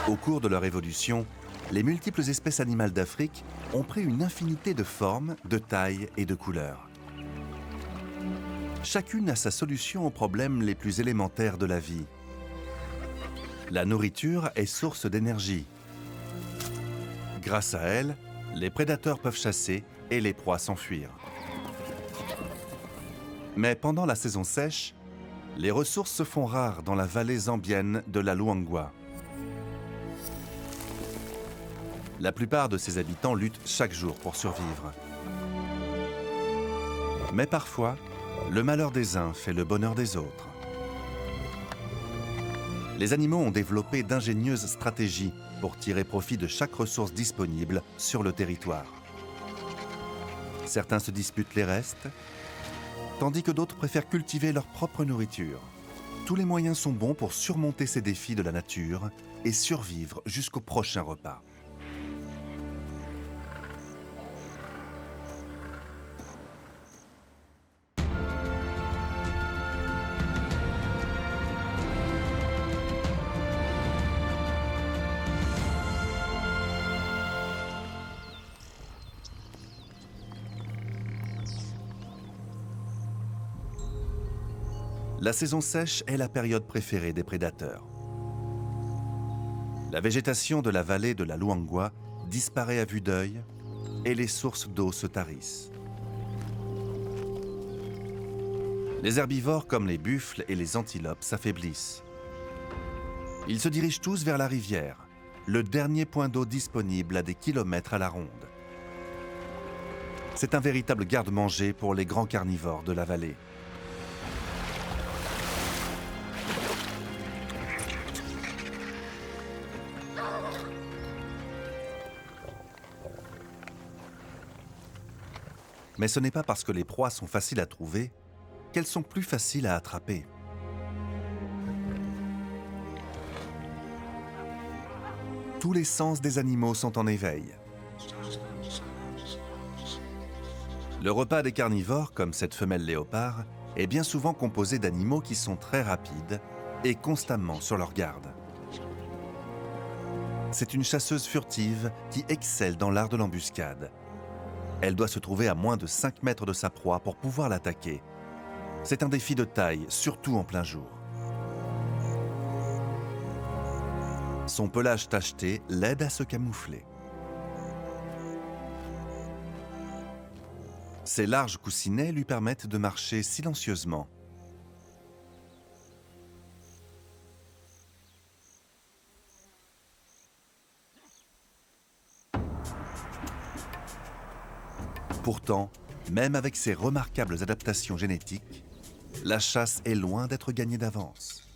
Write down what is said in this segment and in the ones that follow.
Au cours de leur évolution, les multiples espèces animales d'Afrique ont pris une infinité de formes, de tailles et de couleurs. Chacune a sa solution aux problèmes les plus élémentaires de la vie. La nourriture est source d'énergie. Grâce à elle, les prédateurs peuvent chasser et les proies s'enfuir. Mais pendant la saison sèche, les ressources se font rares dans la vallée zambienne de la Luangwa. La plupart de ses habitants luttent chaque jour pour survivre. Mais parfois, le malheur des uns fait le bonheur des autres. Les animaux ont développé d'ingénieuses stratégies pour tirer profit de chaque ressource disponible sur le territoire. Certains se disputent les restes, tandis que d'autres préfèrent cultiver leur propre nourriture. Tous les moyens sont bons pour surmonter ces défis de la nature et survivre jusqu'au prochain repas. La saison sèche est la période préférée des prédateurs. La végétation de la vallée de la Luangwa disparaît à vue d'œil et les sources d'eau se tarissent. Les herbivores comme les buffles et les antilopes s'affaiblissent. Ils se dirigent tous vers la rivière, le dernier point d'eau disponible à des kilomètres à la ronde. C'est un véritable garde-manger pour les grands carnivores de la vallée. Mais ce n'est pas parce que les proies sont faciles à trouver qu'elles sont plus faciles à attraper. Tous les sens des animaux sont en éveil. Le repas des carnivores, comme cette femelle léopard, est bien souvent composé d'animaux qui sont très rapides et constamment sur leur garde. C'est une chasseuse furtive qui excelle dans l'art de l'embuscade. Elle doit se trouver à moins de 5 mètres de sa proie pour pouvoir l'attaquer. C'est un défi de taille, surtout en plein jour. Son pelage tacheté l'aide à se camoufler. Ses larges coussinets lui permettent de marcher silencieusement. Pourtant, même avec ses remarquables adaptations génétiques, la chasse est loin d'être gagnée d'avance.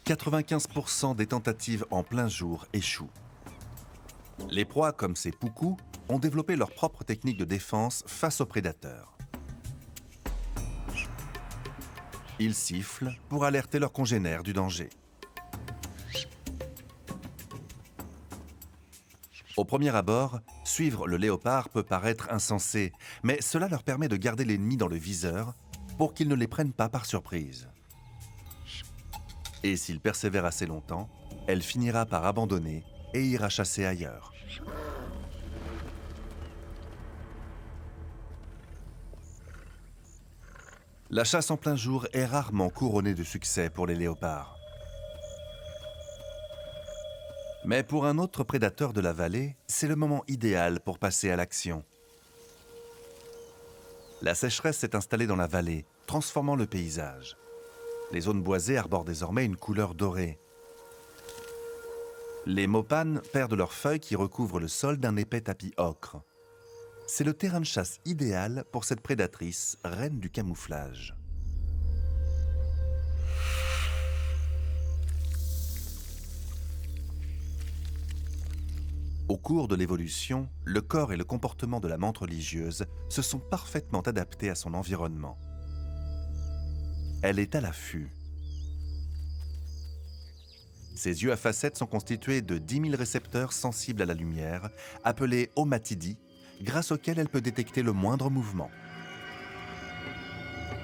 « 95% des tentatives en plein jour échouent. Les proies comme ces poucous ont développé leur propre technique de défense face aux prédateurs. Ils sifflent pour alerter leurs congénères du danger. Au premier abord, suivre le léopard peut paraître insensé, mais cela leur permet de garder l'ennemi dans le viseur pour qu'il ne les prenne pas par surprise. Et s'il persévère assez longtemps, elle finira par abandonner et ira chasser ailleurs. La chasse en plein jour est rarement couronnée de succès pour les léopards. Mais pour un autre prédateur de la vallée, c'est le moment idéal pour passer à l'action. La sécheresse s'est installée dans la vallée, transformant le paysage. Les zones boisées arborent désormais une couleur dorée. Les mopanes perdent leurs feuilles qui recouvrent le sol d'un épais tapis ocre. C'est le terrain de chasse idéal pour cette prédatrice, reine du camouflage. Au cours de l'évolution, le corps et le comportement de la menthe religieuse se sont parfaitement adaptés à son environnement. Elle est à l'affût. Ses yeux à facettes sont constitués de 10 000 récepteurs sensibles à la lumière, appelés omatidis, grâce auquel elle peut détecter le moindre mouvement.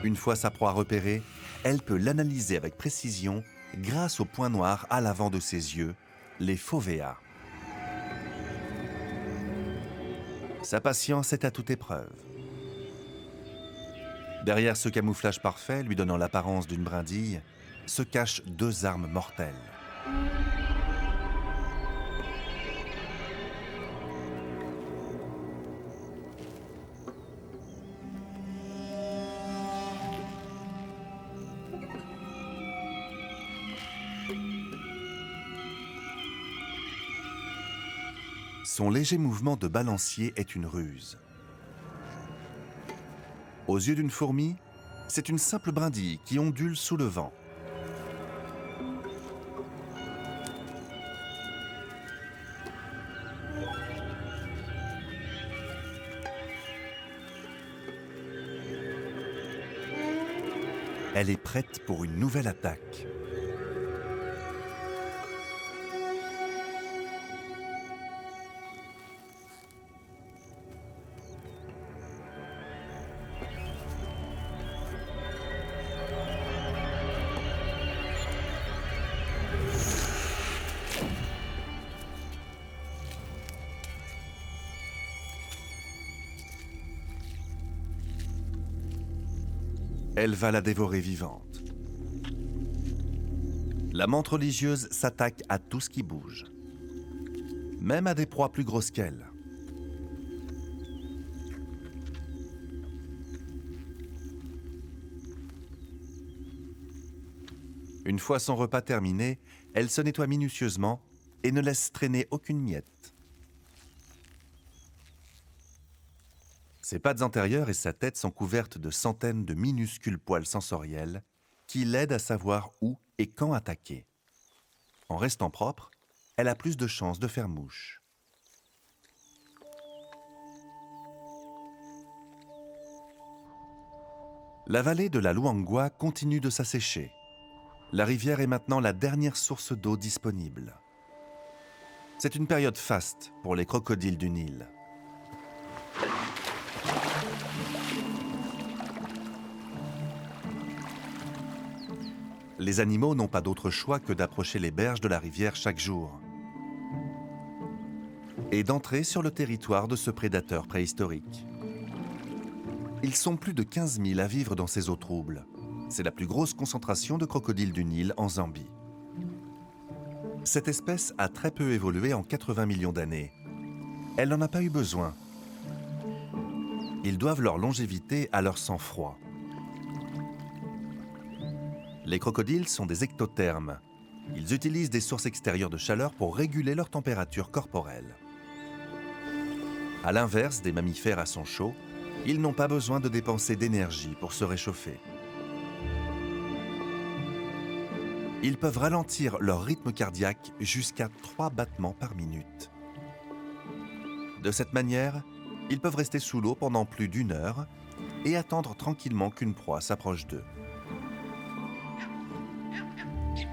Une fois sa proie repérée, elle peut l'analyser avec précision grâce au point noir à l'avant de ses yeux, les fovéas. Sa patience est à toute épreuve. Derrière ce camouflage parfait, lui donnant l'apparence d'une brindille, se cachent 2 armes mortelles. Son léger mouvement de balancier est une ruse. Aux yeux d'une fourmi, c'est une simple brindille qui ondule sous le vent. Elle est prête pour une nouvelle attaque. Elle va la dévorer vivante. La menthe religieuse s'attaque à tout ce qui bouge, même à des proies plus grosses qu'elle. Une fois son repas terminé, elle se nettoie minutieusement et ne laisse traîner aucune miette. Ses pattes antérieures et sa tête sont couvertes de centaines de minuscules poils sensoriels qui l'aident à savoir où et quand attaquer. En restant propre, elle a plus de chances de faire mouche. La vallée de la Luangwa continue de s'assécher. La rivière est maintenant la dernière source d'eau disponible. C'est une période faste pour les crocodiles du Nil. Les animaux n'ont pas d'autre choix que d'approcher les berges de la rivière chaque jour et d'entrer sur le territoire de ce prédateur préhistorique. Ils sont plus de 15 000 à vivre dans ces eaux troubles. C'est la plus grosse concentration de crocodiles du Nil en Zambie. Cette espèce a très peu évolué en 80 millions d'années. Elle n'en a pas eu besoin. Ils doivent leur longévité à leur sang-froid. Les crocodiles sont des ectothermes. Ils utilisent des sources extérieures de chaleur pour réguler leur température corporelle. À l'inverse des mammifères à sang chaud, ils n'ont pas besoin de dépenser d'énergie pour se réchauffer. Ils peuvent ralentir leur rythme cardiaque jusqu'à 3 battements par minute. De cette manière, ils peuvent rester sous l'eau pendant plus d'1 heure et attendre tranquillement qu'une proie s'approche d'eux.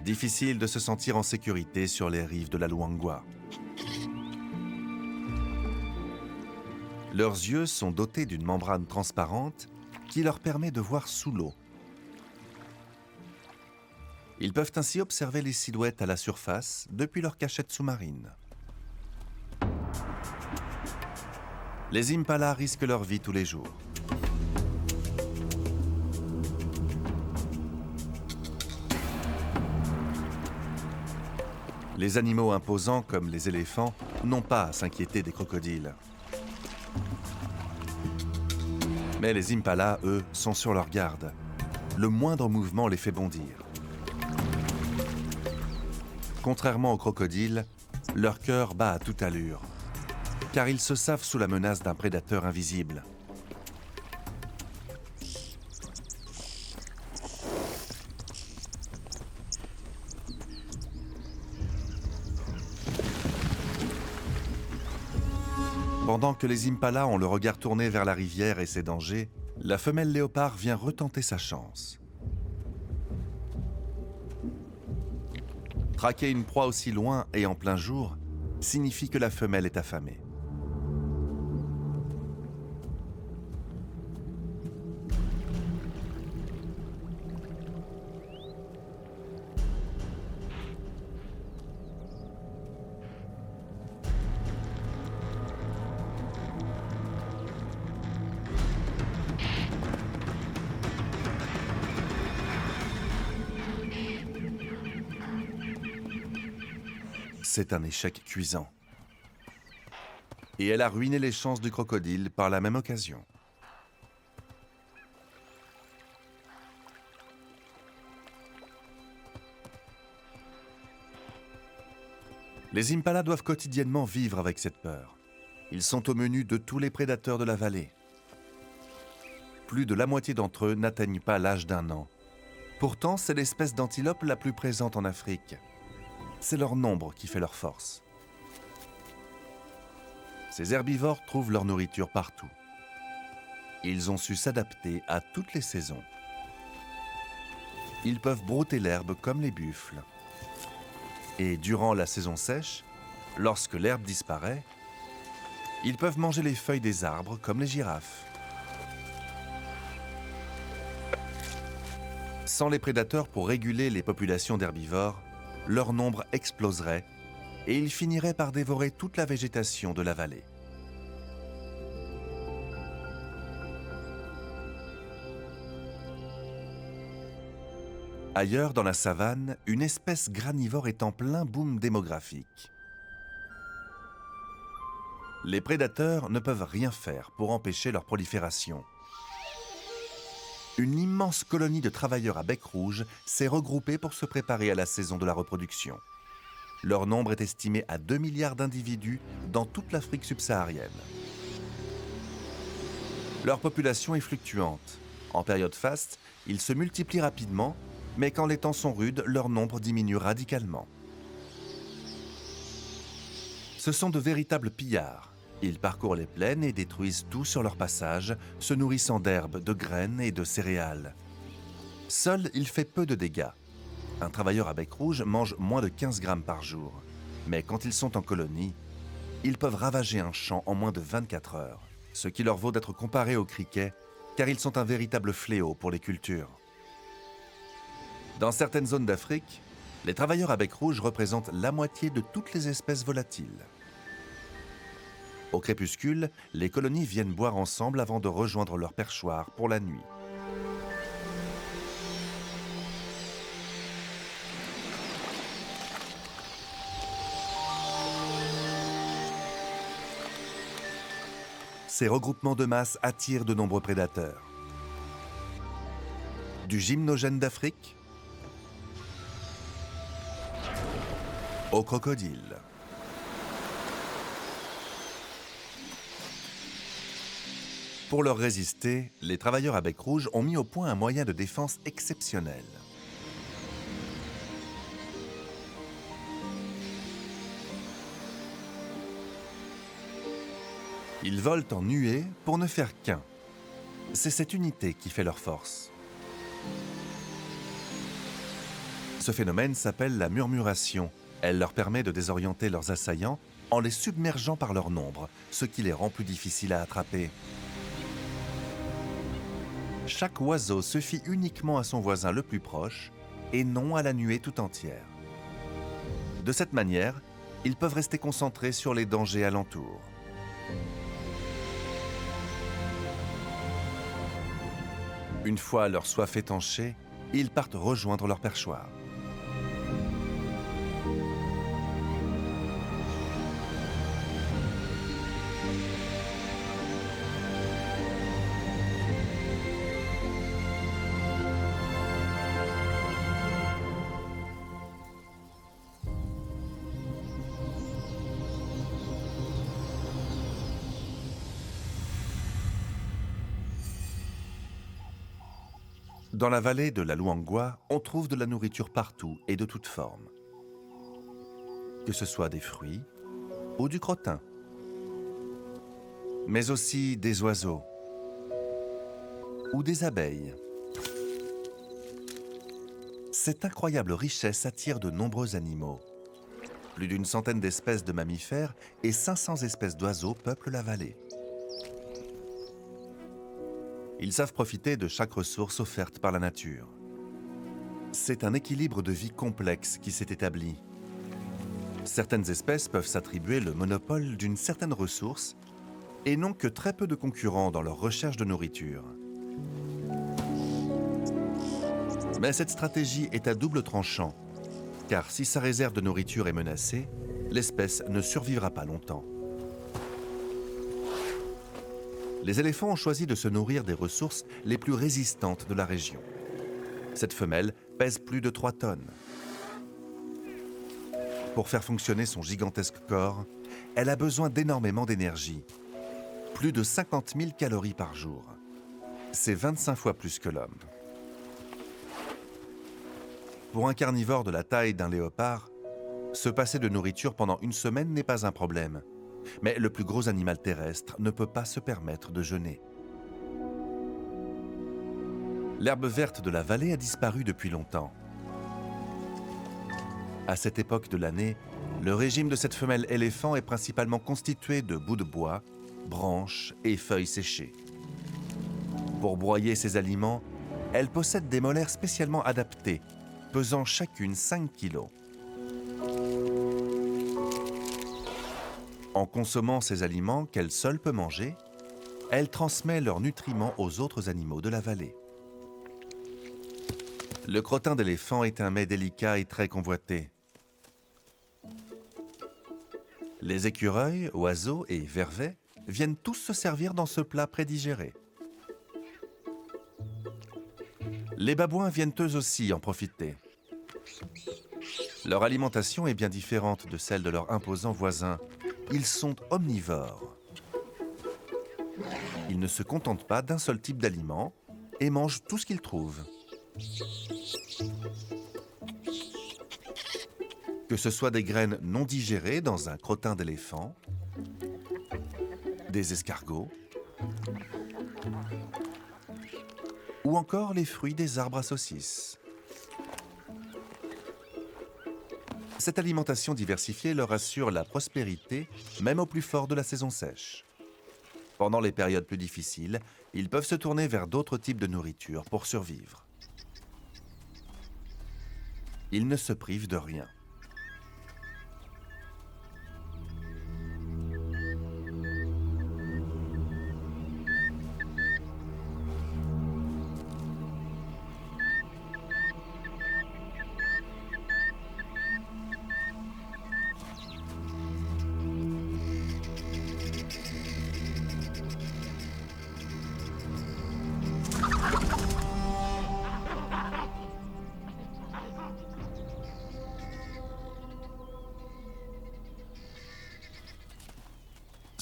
Difficile de se sentir en sécurité sur les rives de la Luangwa. Leurs yeux sont dotés d'une membrane transparente qui leur permet de voir sous l'eau. Ils peuvent ainsi observer les silhouettes à la surface depuis leur cachette sous-marine. Les impalas risquent leur vie tous les jours. Les animaux imposants comme les éléphants n'ont pas à s'inquiéter des crocodiles. Mais les impalas, eux, sont sur leur garde. Le moindre mouvement les fait bondir. Contrairement aux crocodiles, leur cœur bat à toute allure, car ils se savent sous la menace d'un prédateur invisible. Pendant que les impalas ont le regard tourné vers la rivière et ses dangers, la femelle léopard vient retenter sa chance. Traquer une proie aussi loin et en plein jour signifie que la femelle est affamée. C'est un échec cuisant. Et elle a ruiné les chances du crocodile par la même occasion. Les impalas doivent quotidiennement vivre avec cette peur. Ils sont au menu de tous les prédateurs de la vallée. Plus de la moitié d'entre eux n'atteignent pas l'âge d'1 an. Pourtant, c'est l'espèce d'antilope la plus présente en Afrique. C'est leur nombre qui fait leur force. Ces herbivores trouvent leur nourriture partout. Ils ont su s'adapter à toutes les saisons. Ils peuvent brouter l'herbe comme les buffles. Et durant la saison sèche, lorsque l'herbe disparaît, ils peuvent manger les feuilles des arbres comme les girafes. Sans les prédateurs pour réguler les populations d'herbivores, leur nombre exploserait et ils finiraient par dévorer toute la végétation de la vallée. Ailleurs, dans la savane, une espèce granivore est en plein boom démographique. Les prédateurs ne peuvent rien faire pour empêcher leur prolifération. Une immense colonie de travailleurs à bec rouge s'est regroupée pour se préparer à la saison de la reproduction. Leur nombre est estimé à 2 milliards d'individus dans toute l'Afrique subsaharienne. Leur population est fluctuante. En période faste, ils se multiplient rapidement, mais quand les temps sont rudes, leur nombre diminue radicalement. Ce sont de véritables pillards. Ils parcourent les plaines et détruisent tout sur leur passage, se nourrissant d'herbes, de graines et de céréales. Seul, il fait peu de dégâts. Un travailleur à bec rouge mange moins de 15 grammes par jour. Mais quand ils sont en colonie, ils peuvent ravager un champ en moins de 24 heures, ce qui leur vaut d'être comparés aux criquets, car ils sont un véritable fléau pour les cultures. Dans certaines zones d'Afrique, les travailleurs à bec rouge représentent la moitié de toutes les espèces volatiles. Au crépuscule, les colonies viennent boire ensemble avant de rejoindre leur perchoir pour la nuit. Ces regroupements de masse attirent de nombreux prédateurs. Du gymnogène d'Afrique au crocodile. Pour leur résister, les travailleurs à bec rouge ont mis au point un moyen de défense exceptionnel. Ils volent en nuée pour ne faire qu'un. C'est cette unité qui fait leur force. Ce phénomène s'appelle la murmuration. Elle leur permet de désorienter leurs assaillants en les submergeant par leur nombre, ce qui les rend plus difficiles à attraper. Chaque oiseau se fie uniquement à son voisin le plus proche et non à la nuée tout entière. De cette manière, ils peuvent rester concentrés sur les dangers alentours. Une fois leur soif étanchée, ils partent rejoindre leur perchoir. Dans la vallée de la Luangwa, on trouve de la nourriture partout et de toutes formes. Que ce soit des fruits ou du crottin, mais aussi des oiseaux ou des abeilles. Cette incroyable richesse attire de nombreux animaux. Plus d'une centaine d'espèces de mammifères et 500 espèces d'oiseaux peuplent la vallée. Ils savent profiter de chaque ressource offerte par la nature. C'est un équilibre de vie complexe qui s'est établi. Certaines espèces peuvent s'attribuer le monopole d'une certaine ressource et n'ont que très peu de concurrents dans leur recherche de nourriture. Mais cette stratégie est à double tranchant, car si sa réserve de nourriture est menacée, l'espèce ne survivra pas longtemps. Les éléphants ont choisi de se nourrir des ressources les plus résistantes de la région. Cette femelle pèse plus de 3 tonnes. Pour faire fonctionner son gigantesque corps, elle a besoin d'énormément d'énergie. Plus de 50 000 calories par jour. C'est 25 fois plus que l'homme. Pour un carnivore de la taille d'un léopard, se passer de nourriture pendant une semaine n'est pas un problème. Mais le plus gros animal terrestre ne peut pas se permettre de jeûner. L'herbe verte de la vallée a disparu depuis longtemps. À cette époque de l'année, le régime de cette femelle éléphant est principalement constitué de bouts de bois, branches et feuilles séchées. Pour broyer ses aliments, elle possède des molaires spécialement adaptés, pesant chacune 5 kilos. En consommant ces aliments qu'elle seule peut manger, elle transmet leurs nutriments aux autres animaux de la vallée. Le crottin d'éléphant est un mets délicat et très convoité. Les écureuils, oiseaux et vervets viennent tous se servir dans ce plat prédigéré. Les babouins viennent eux aussi en profiter. Leur alimentation est bien différente de celle de leurs imposants voisins. Ils sont omnivores. Ils ne se contentent pas d'un seul type d'aliment et mangent tout ce qu'ils trouvent. Que ce soit des graines non digérées dans un crottin d'éléphant, des escargots, ou encore les fruits des arbres à saucisses. Cette alimentation diversifiée leur assure la prospérité, même au plus fort de la saison sèche. Pendant les périodes plus difficiles, ils peuvent se tourner vers d'autres types de nourriture pour survivre. Ils ne se privent de rien.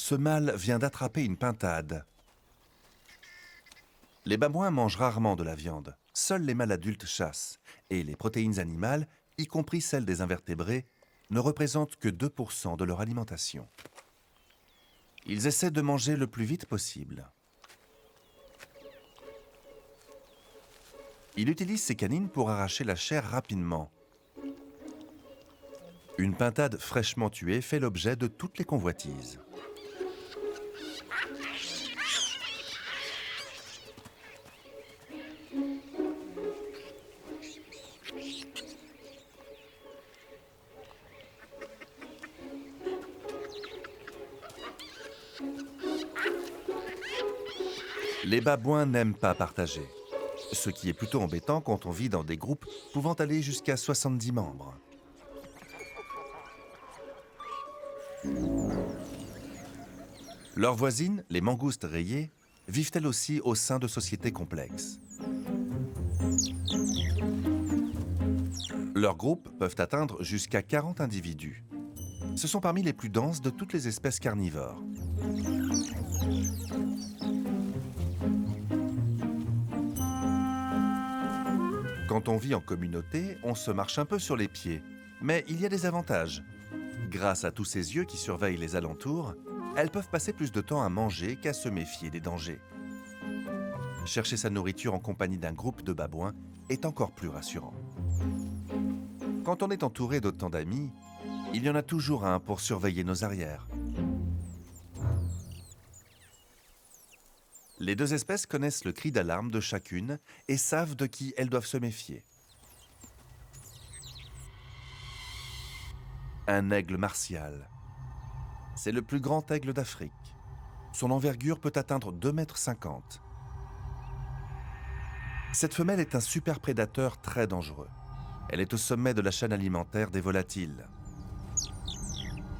Ce mâle vient d'attraper une pintade. Les babouins mangent rarement de la viande. Seuls les mâles adultes chassent. Et les protéines animales, y compris celles des invertébrés, ne représentent que 2% de leur alimentation. Ils essaient de manger le plus vite possible. Il utilise ses canines pour arracher la chair rapidement. Une pintade fraîchement tuée fait l'objet de toutes les convoitises. Les babouins n'aiment pas partager, ce qui est plutôt embêtant quand on vit dans des groupes pouvant aller jusqu'à 70 membres. Leurs voisines, les mangoustes rayées, vivent elles aussi au sein de sociétés complexes. Leurs groupes peuvent atteindre jusqu'à 40 individus. Ce sont parmi les plus denses de toutes les espèces carnivores. Quand on vit en communauté, on se marche un peu sur les pieds. Mais il y a des avantages. Grâce à tous ces yeux qui surveillent les alentours, elles peuvent passer plus de temps à manger qu'à se méfier des dangers. Chercher sa nourriture en compagnie d'un groupe de babouins est encore plus rassurant. Quand on est entouré d'autant d'amis, il y en a toujours un pour surveiller nos arrières. Les deux espèces connaissent le cri d'alarme de chacune et savent de qui elles doivent se méfier. Un aigle martial. C'est le plus grand aigle d'Afrique. Son envergure peut atteindre 2,50 m. Cette femelle est un super prédateur très dangereux. Elle est au sommet de la chaîne alimentaire des volatiles.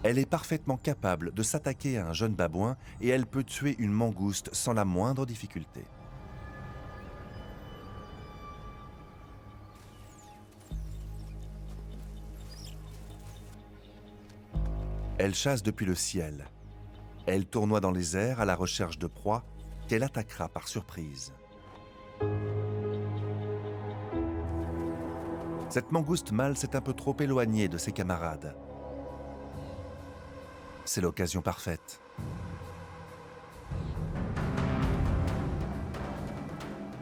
Elle est parfaitement capable de s'attaquer à un jeune babouin et elle peut tuer une mangouste sans la moindre difficulté. Elle chasse depuis le ciel. Elle tournoie dans les airs à la recherche de proies qu'elle attaquera par surprise. Cette mangouste mâle s'est un peu trop éloignée de ses camarades. C'est l'occasion parfaite.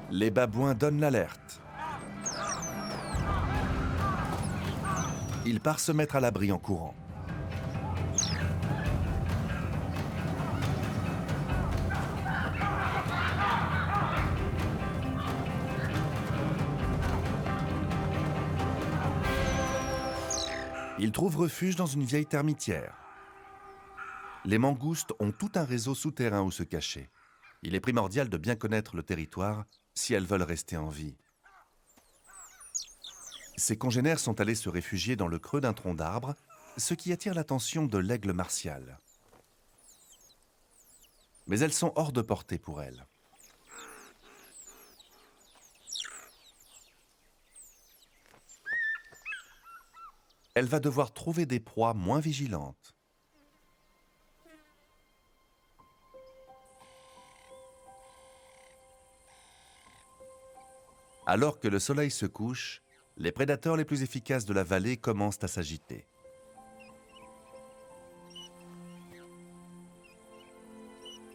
Les babouins donnent l'alerte. Il part se mettre à l'abri en courant. Il trouve refuge dans une vieille termitière. Les mangoustes ont tout un réseau souterrain où se cacher. Il est primordial de bien connaître le territoire si elles veulent rester en vie. Ses congénères sont allés se réfugier dans le creux d'un tronc d'arbre, ce qui attire l'attention de l'aigle martial. Mais elles sont hors de portée pour elle. Elle va devoir trouver des proies moins vigilantes. Alors que le soleil se couche, les prédateurs les plus efficaces de la vallée commencent à s'agiter.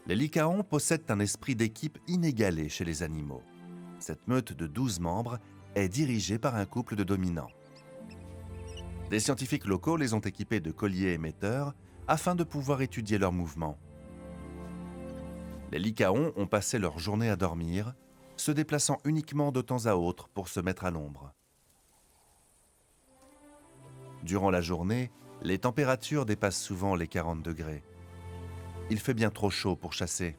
Les lycaons possèdent un esprit d'équipe inégalé chez les animaux. Cette meute de 12 membres est dirigée par un couple de dominants. Des scientifiques locaux les ont équipés de colliers émetteurs afin de pouvoir étudier leurs mouvements. Les lycaons ont passé leur journée à dormir, se déplaçant uniquement de temps à autre pour se mettre à l'ombre. Durant la journée, les températures dépassent souvent les 40 degrés. Il fait bien trop chaud pour chasser.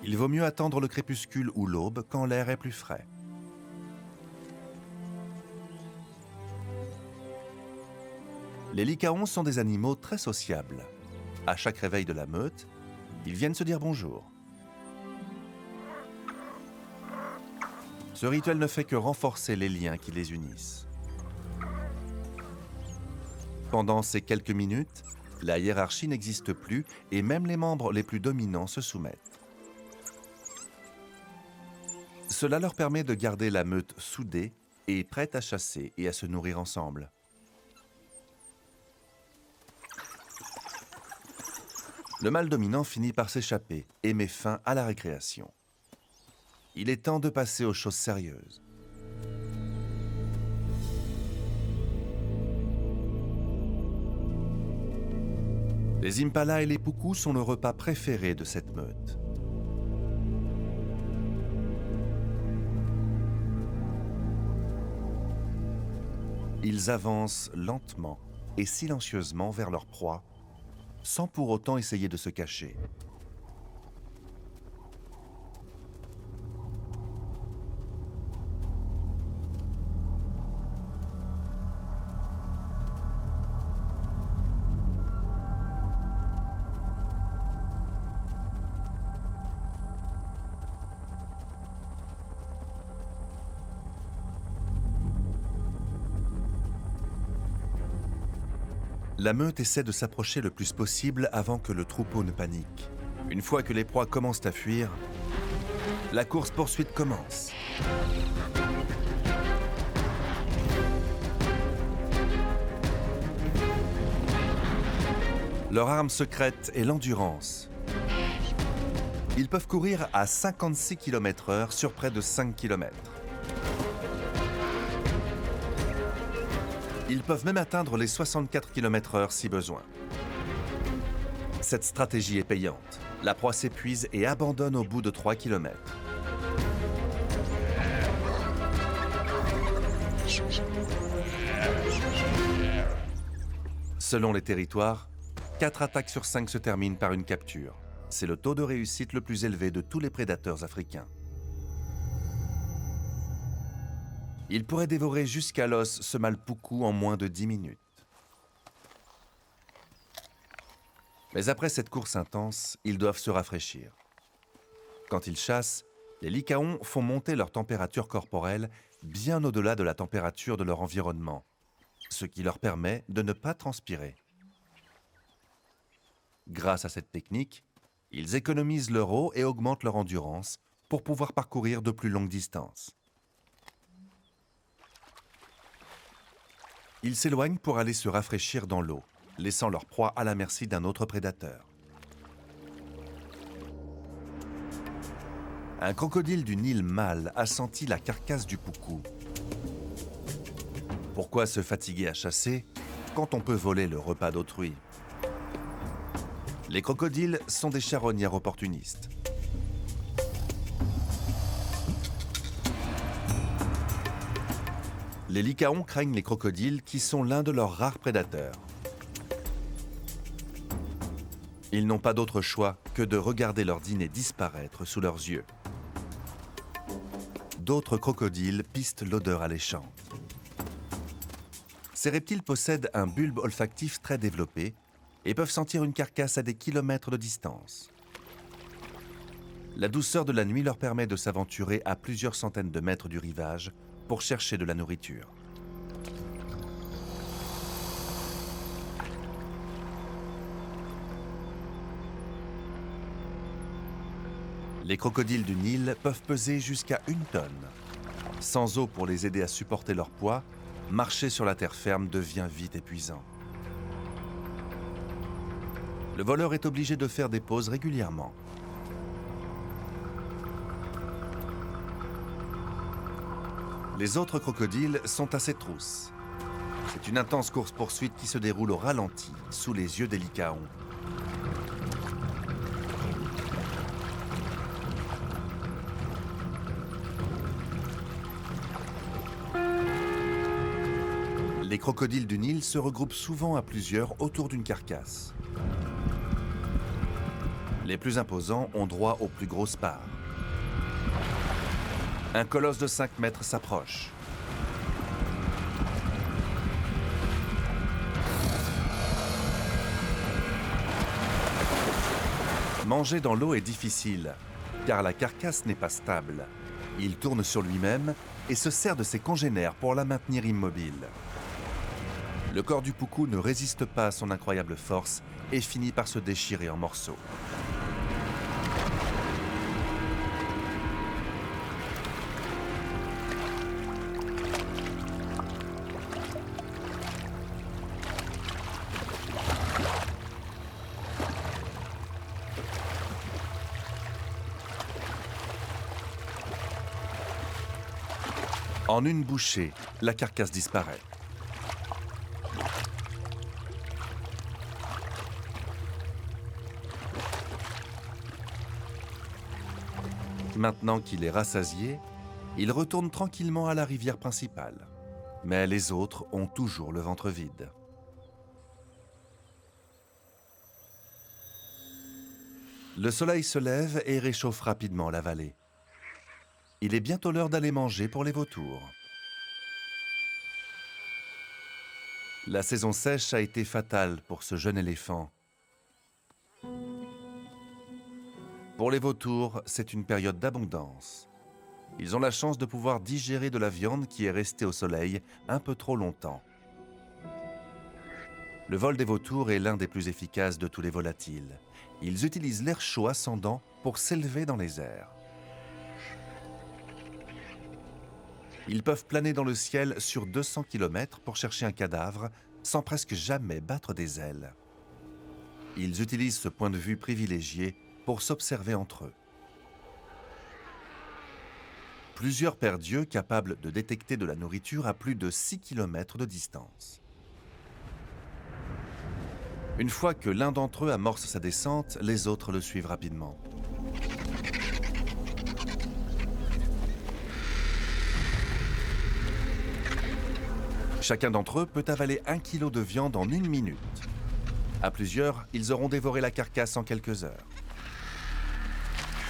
Il vaut mieux attendre le crépuscule ou l'aube quand l'air est plus frais. Les lycaons sont des animaux très sociables. À chaque réveil de la meute, ils viennent se dire bonjour. Ce rituel ne fait que renforcer les liens qui les unissent. Pendant ces quelques minutes, la hiérarchie n'existe plus et même les membres les plus dominants se soumettent. Cela leur permet de garder la meute soudée et prête à chasser et à se nourrir ensemble. Le mâle dominant finit par s'échapper et met fin à la récréation. Il est temps de passer aux choses sérieuses. Les impalas et les poucous sont le repas préféré de cette meute. Ils avancent lentement et silencieusement vers leur proie, sans pour autant essayer de se cacher. La meute essaie de s'approcher le plus possible avant que le troupeau ne panique. Une fois que les proies commencent à fuir, la course-poursuite commence. Leur arme secrète est l'endurance. Ils peuvent courir à 56 km/h sur près de 5 km. Ils peuvent même atteindre les 64 km/h si besoin. Cette stratégie est payante. La proie s'épuise et abandonne au bout de 3 km. Selon les territoires, 4 attaques sur 5 se terminent par une capture. C'est le taux de réussite le plus élevé de tous les prédateurs africains. Il pourrait dévorer jusqu'à l'os ce mâle poucou en moins de 10 minutes. Mais après cette course intense, ils doivent se rafraîchir. Quand ils chassent, les lycaons font monter leur température corporelle bien au-delà de la température de leur environnement, ce qui leur permet de ne pas transpirer. Grâce à cette technique, ils économisent leur eau et augmentent leur endurance pour pouvoir parcourir de plus longues distances. Ils s'éloignent pour aller se rafraîchir dans l'eau, laissant leur proie à la merci d'un autre prédateur. Un crocodile du Nil mâle a senti la carcasse du poucou. Pourquoi se fatiguer à chasser quand on peut voler le repas d'autrui? Les crocodiles sont des charognards opportunistes. Les lycaons craignent les crocodiles qui sont l'un de leurs rares prédateurs. Ils n'ont pas d'autre choix que de regarder leur dîner disparaître sous leurs yeux. D'autres crocodiles pistent l'odeur alléchante. Ces reptiles possèdent un bulbe olfactif très développé et peuvent sentir une carcasse à des kilomètres de distance. La douceur de la nuit leur permet de s'aventurer à plusieurs centaines de mètres du rivage pour chercher de la nourriture. Les crocodiles du Nil peuvent peser jusqu'à 1 tonne. Sans eau pour les aider à supporter leur poids, marcher sur la terre ferme devient vite épuisant. Le voleur est obligé de faire des pauses régulièrement. Les autres crocodiles sont à ses trousses. C'est une intense course-poursuite qui se déroule au ralenti, sous les yeux des lycaons. Les crocodiles du Nil se regroupent souvent à plusieurs autour d'une carcasse. Les plus imposants ont droit aux plus grosses parts. Un colosse de 5 mètres s'approche. Manger dans l'eau est difficile, car la carcasse n'est pas stable. Il tourne sur lui-même et se sert de ses congénères pour la maintenir immobile. Le corps du poucou ne résiste pas à son incroyable force et finit par se déchirer en morceaux. En une bouchée, la carcasse disparaît. Maintenant qu'il est rassasié, il retourne tranquillement à la rivière principale. Mais les autres ont toujours le ventre vide. Le soleil se lève et réchauffe rapidement la vallée. Il est bientôt l'heure d'aller manger pour les vautours. La saison sèche a été fatale pour ce jeune éléphant. Pour les vautours, c'est une période d'abondance. Ils ont la chance de pouvoir digérer de la viande qui est restée au soleil un peu trop longtemps. Le vol des vautours est l'un des plus efficaces de tous les volatiles. Ils utilisent l'air chaud ascendant pour s'élever dans les airs. Ils peuvent planer dans le ciel sur 200 km pour chercher un cadavre sans presque jamais battre des ailes. Ils utilisent ce point de vue privilégié pour s'observer entre eux. Plusieurs paires d'yeux capables de détecter de la nourriture à plus de 6 km de distance. Une fois que l'un d'entre eux amorce sa descente, les autres le suivent rapidement. Chacun d'entre eux peut avaler 1 kilo de viande en 1 minute. À plusieurs, ils auront dévoré la carcasse en quelques heures.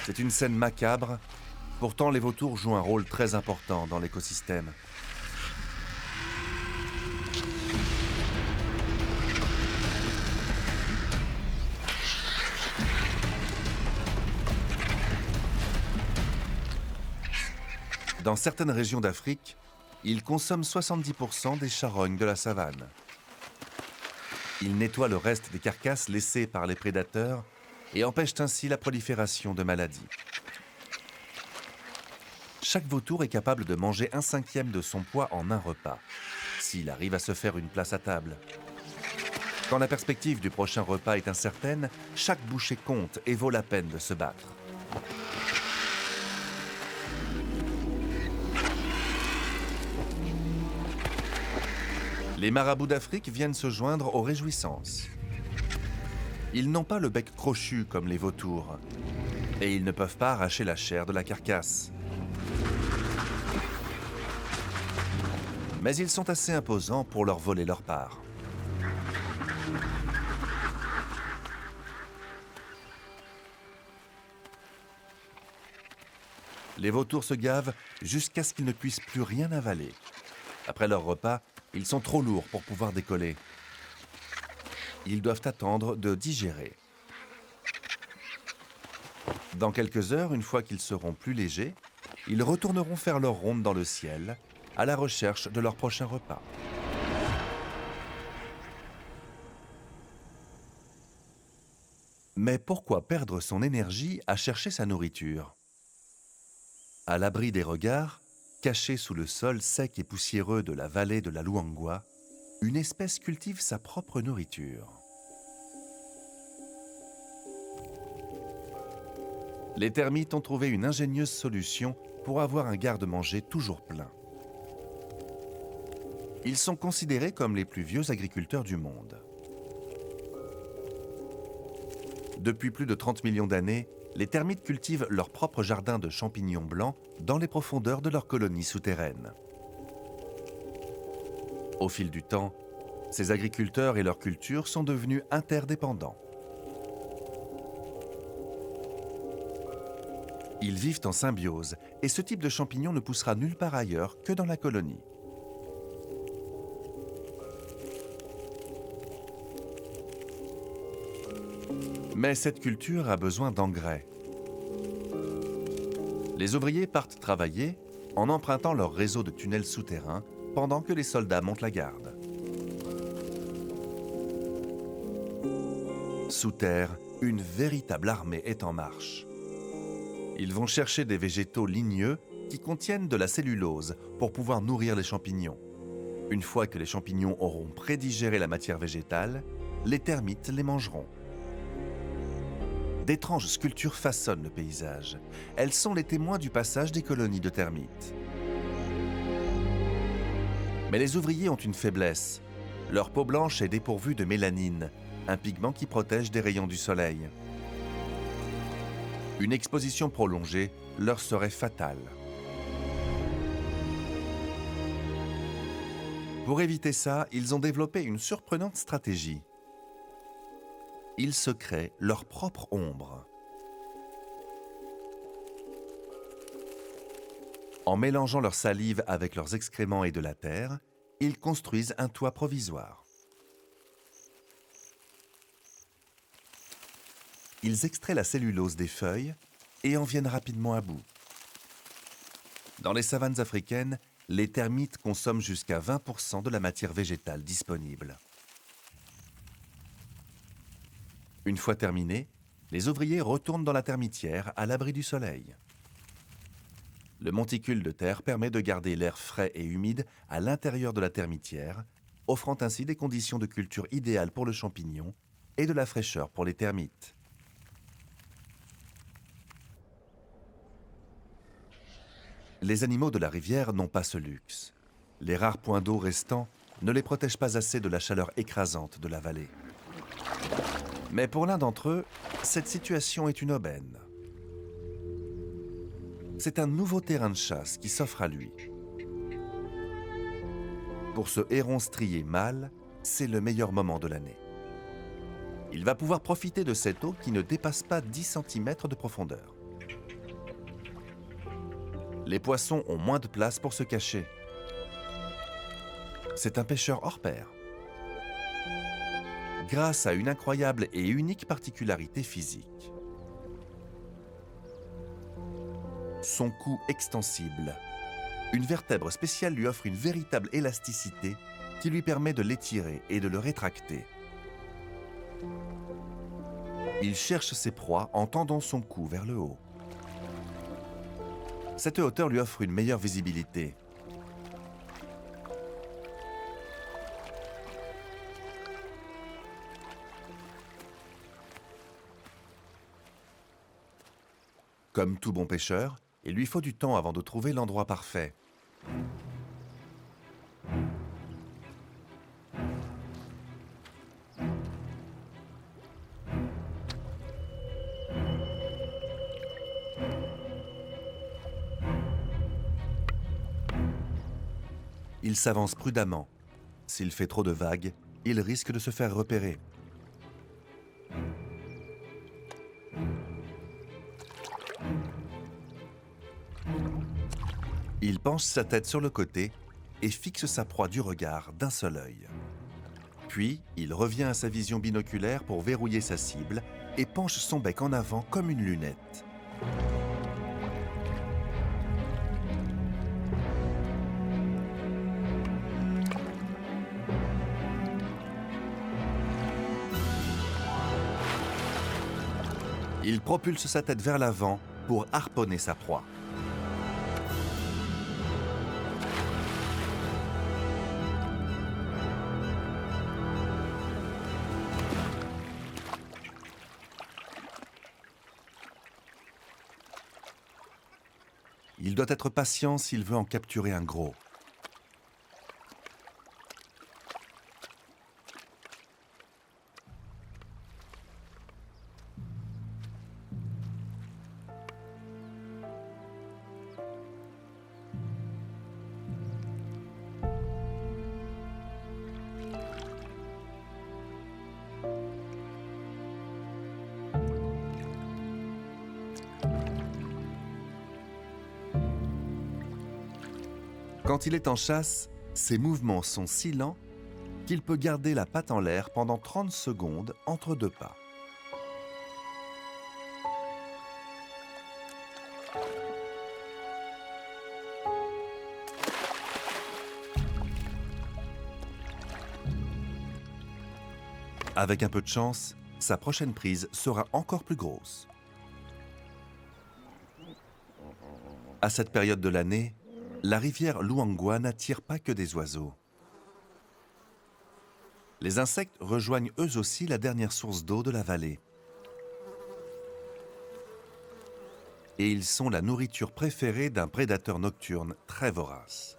C'est une scène macabre, pourtant les vautours jouent un rôle très important dans l'écosystème. Dans certaines régions d'Afrique, ils consomment 70% des charognes de la savane. Ils nettoient le reste des carcasses laissées par les prédateurs et empêchent ainsi la prolifération de maladies. Chaque vautour est capable de manger 1/5 de son poids en un repas, s'il arrive à se faire une place à table. Quand la perspective du prochain repas est incertaine, chaque bouchée compte et vaut la peine de se battre. Les marabouts d'Afrique viennent se joindre aux réjouissances. Ils n'ont pas le bec crochu comme les vautours, et ils ne peuvent pas arracher la chair de la carcasse. Mais ils sont assez imposants pour leur voler leur part. Les vautours se gavent jusqu'à ce qu'ils ne puissent plus rien avaler. Après leur repas, ils sont trop lourds pour pouvoir décoller. Ils doivent attendre de digérer. Dans quelques heures, une fois qu'ils seront plus légers, ils retourneront faire leur ronde dans le ciel, à la recherche de leur prochain repas. Mais pourquoi perdre son énergie à chercher sa nourriture? À l'abri des regards, cachée sous le sol sec et poussiéreux de la vallée de la Luangwa, une espèce cultive sa propre nourriture. Les termites ont trouvé une ingénieuse solution pour avoir un garde-manger toujours plein. Ils sont considérés comme les plus vieux agriculteurs du monde. Depuis plus de 30 millions d'années, les termites cultivent leur propre jardin de champignons blancs dans les profondeurs de leur colonie souterraine. Au fil du temps, ces agriculteurs et leurs cultures sont devenus interdépendants. Ils vivent en symbiose et ce type de champignon ne poussera nulle part ailleurs que dans la colonie. Mais cette culture a besoin d'engrais. Les ouvriers partent travailler en empruntant leur réseau de tunnels souterrains pendant que les soldats montent la garde. Sous terre, une véritable armée est en marche. Ils vont chercher des végétaux ligneux qui contiennent de la cellulose pour pouvoir nourrir les champignons. Une fois que les champignons auront prédigéré la matière végétale, les termites les mangeront. D'étranges sculptures façonnent le paysage. Elles sont les témoins du passage des colonies de termites. Mais les ouvriers ont une faiblesse. Leur peau blanche est dépourvue de mélanine, un pigment qui protège des rayons du soleil. Une exposition prolongée leur serait fatale. Pour éviter ça, ils ont développé une surprenante stratégie. Ils se créent leur propre ombre. En mélangeant leur salive avec leurs excréments et de la terre, ils construisent un toit provisoire. Ils extraient la cellulose des feuilles et en viennent rapidement à bout. Dans les savanes africaines, les termites consomment jusqu'à 20% de la matière végétale disponible. Une fois terminé, les ouvriers retournent dans la termitière à l'abri du soleil. Le monticule de terre permet de garder l'air frais et humide à l'intérieur de la termitière, offrant ainsi des conditions de culture idéales pour le champignon et de la fraîcheur pour les termites. Les animaux de la rivière n'ont pas ce luxe. Les rares points d'eau restants ne les protègent pas assez de la chaleur écrasante de la vallée. Mais pour l'un d'entre eux, cette situation est une aubaine. C'est un nouveau terrain de chasse qui s'offre à lui. Pour ce héron strié mâle, c'est le meilleur moment de l'année. Il va pouvoir profiter de cette eau qui ne dépasse pas 10 cm de profondeur. Les poissons ont moins de place pour se cacher. C'est un pêcheur hors pair. Grâce à une incroyable et unique particularité physique. Son cou extensible Une vertèbre spéciale lui offre une véritable élasticité qui lui permet de l'étirer et de le rétracter. Il cherche ses proies en tendant son cou vers le haut. Cette hauteur lui offre une meilleure visibilité. Comme tout bon pêcheur, il lui faut du temps avant de trouver l'endroit parfait. Il s'avance prudemment. S'il fait trop de vagues, il risque de se faire repérer. Il penche sa tête sur le côté et fixe sa proie du regard d'un seul œil. Puis, il revient à sa vision binoculaire pour verrouiller sa cible et penche son bec en avant comme une lunette. Il propulse sa tête vers l'avant pour harponner sa proie. Il doit être patient s'il veut en capturer un gros. Quand il est en chasse, ses mouvements sont si lents qu'il peut garder la patte en l'air pendant 30 secondes entre deux pas. Avec un peu de chance, sa prochaine prise sera encore plus grosse. À cette période de l'année, la rivière Luangwa n'attire pas que des oiseaux. Les insectes rejoignent eux aussi la dernière source d'eau de la vallée. Et ils sont la nourriture préférée d'un prédateur nocturne très vorace.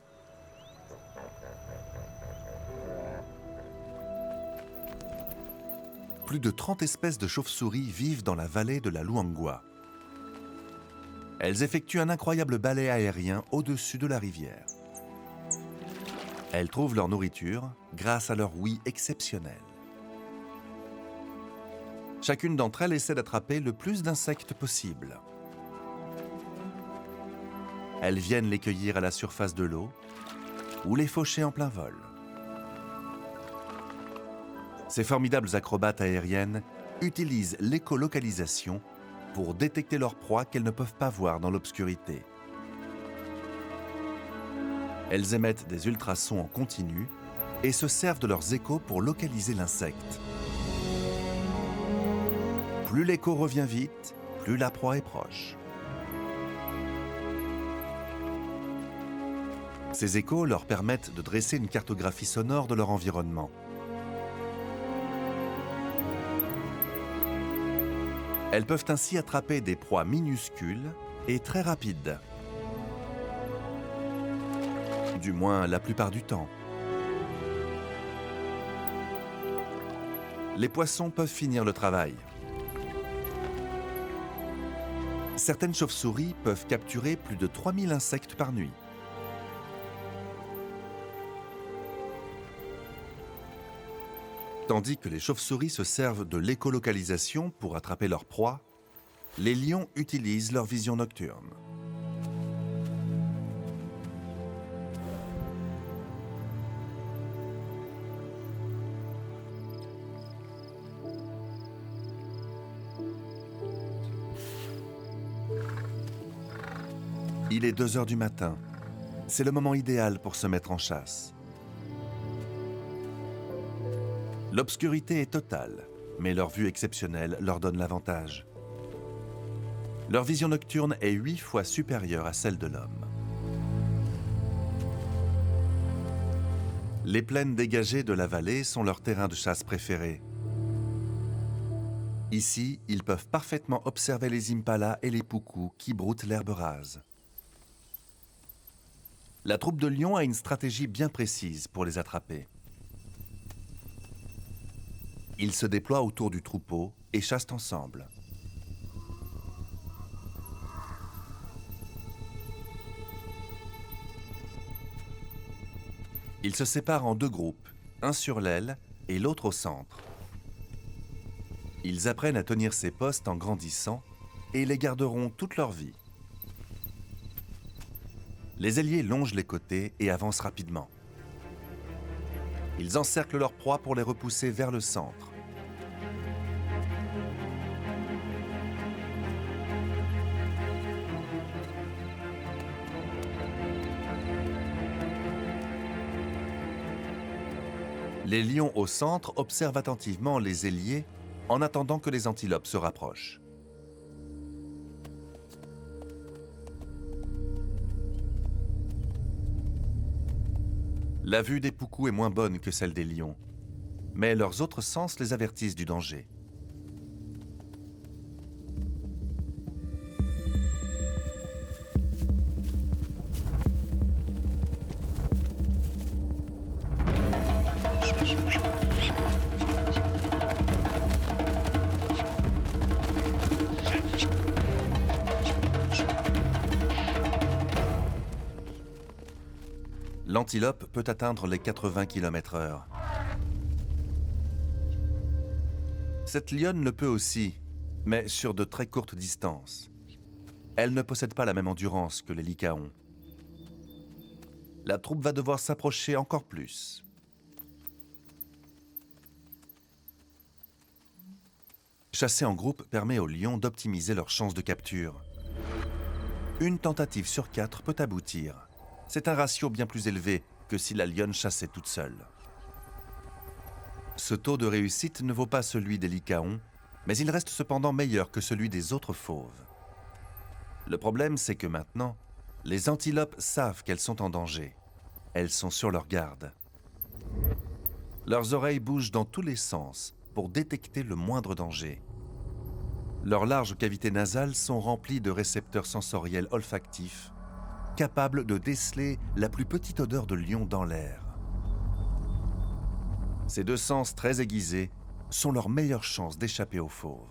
Plus de 30 espèces de chauves-souris vivent dans la vallée de la Luangwa. Elles effectuent un incroyable balai aérien au-dessus de la rivière. Elles trouvent leur nourriture grâce à leur ouïe exceptionnelle. Chacune d'entre elles essaie d'attraper le plus d'insectes possible. Elles viennent les cueillir à la surface de l'eau ou les faucher en plein vol. Ces formidables acrobates aériennes utilisent l'écolocalisation pour détecter leurs proies qu'elles ne peuvent pas voir dans l'obscurité. Elles émettent des ultrasons en continu et se servent de leurs échos pour localiser l'insecte. Plus l'écho revient vite, plus la proie est proche. Ces échos leur permettent de dresser une cartographie sonore de leur environnement. Elles peuvent ainsi attraper des proies minuscules et très rapides. Du moins la plupart du temps. Les poissons peuvent finir le travail. Certaines chauves-souris peuvent capturer plus de 3000 insectes par nuit. Tandis que les chauves-souris se servent de l'écolocalisation pour attraper leurs proies, les lions utilisent leur vision nocturne. Il est 2 heures du matin. C'est le moment idéal pour se mettre en chasse. L'obscurité est totale, mais leur vue exceptionnelle leur donne l'avantage. Leur vision nocturne est 8 fois supérieure à celle de l'homme. Les plaines dégagées de la vallée sont leur terrain de chasse préféré. Ici, ils peuvent parfaitement observer les impalas et les poucous qui broutent l'herbe rase. La troupe de lions a une stratégie bien précise pour les attraper. Ils se déploient autour du troupeau et chassent ensemble. Ils se séparent en 2 groupes, un sur l'aile et l'autre au centre. Ils apprennent à tenir ces postes en grandissant et les garderont toute leur vie. Les ailiers longent les côtés et avancent rapidement. Ils encerclent leur proie pour les repousser vers le centre. Les lions au centre observent attentivement les ailiers en attendant que les antilopes se rapprochent. La vue des poucous est moins bonne que celle des lions, mais leurs autres sens les avertissent du danger. L'antilope peut atteindre les 80 km/h. Cette lionne le peut aussi, mais sur de très courtes distances. Elle ne possède pas la même endurance que les lycaons. La troupe va devoir s'approcher encore plus. Chasser en groupe permet aux lions d'optimiser leurs chances de capture. Une tentative sur 4 peut aboutir. C'est un ratio bien plus élevé que si la lionne chassait toute seule. Ce taux de réussite ne vaut pas celui des lycaons, mais il reste cependant meilleur que celui des autres fauves. Le problème, c'est que maintenant, les antilopes savent qu'elles sont en danger. Elles sont sur leur garde. Leurs oreilles bougent dans tous les sens pour détecter le moindre danger. Leurs larges cavités nasales sont remplies de récepteurs sensoriels olfactifs capables de déceler la plus petite odeur de lion dans l'air. Ces 2 sens très aiguisés sont leur meilleure chance d'échapper aux fauves.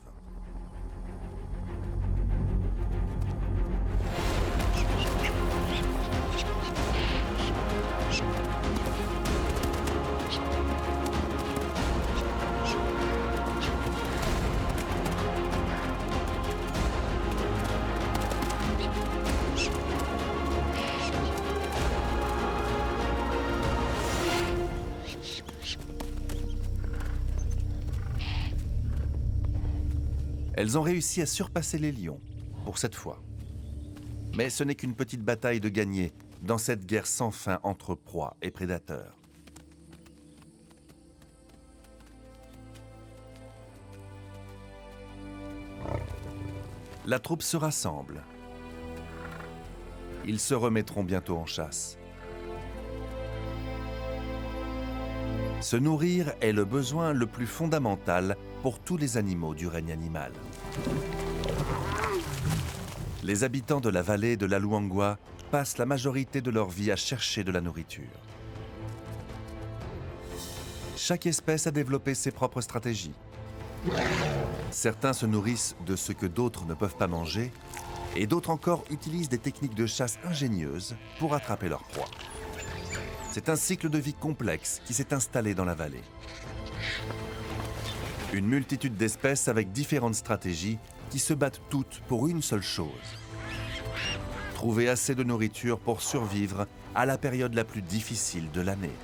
Elles ont réussi à surpasser les lions, pour cette fois. Mais ce n'est qu'une petite bataille de gagner dans cette guerre sans fin entre proies et prédateurs. La troupe se rassemble. Ils se remettront bientôt en chasse. Se nourrir est le besoin le plus fondamental pour tous les animaux du règne animal. Les habitants de la vallée de la Luangwa passent la majorité de leur vie à chercher de la nourriture. Chaque espèce a développé ses propres stratégies. Certains se nourrissent de ce que d'autres ne peuvent pas manger, et d'autres encore utilisent des techniques de chasse ingénieuses pour attraper leur proie. C'est un cycle de vie complexe qui s'est installé dans la vallée. Une multitude d'espèces avec différentes stratégies qui se battent toutes pour une seule chose: trouver assez de nourriture pour survivre à la période la plus difficile de l'année.